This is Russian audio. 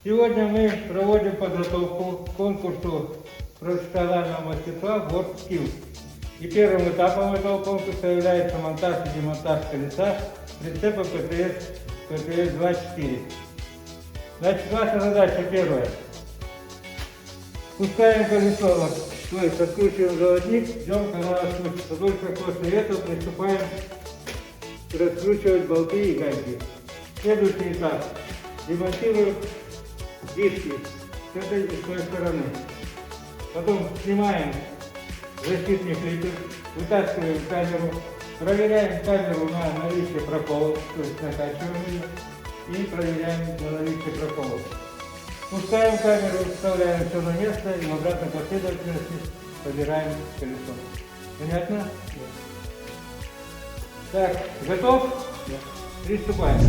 Сегодня мы проводим подготовку к конкурсу профессионального мастерства World Skills. И первым этапом этого конкурса является монтаж и демонтаж колеса прицепа ПТС-24. Значит, наша задача первая. Спускаем колесо, то есть откручиваем заводник, ждем, когда раскрутится. Только после этого приступаем раскручивать болты и гайки. Следующий этап. Демонтируем диски с этой и с той стороны. Потом снимаем защитный флиппер, вытаскиваем камеру, проверяем камеру на наличие проколов, то есть накачиваем ее и проверяем на наличие проколов. Спускаем камеру, вставляем все на место и в обратной последовательности собираем колесо. Понятно? Так, готов? Приступаем.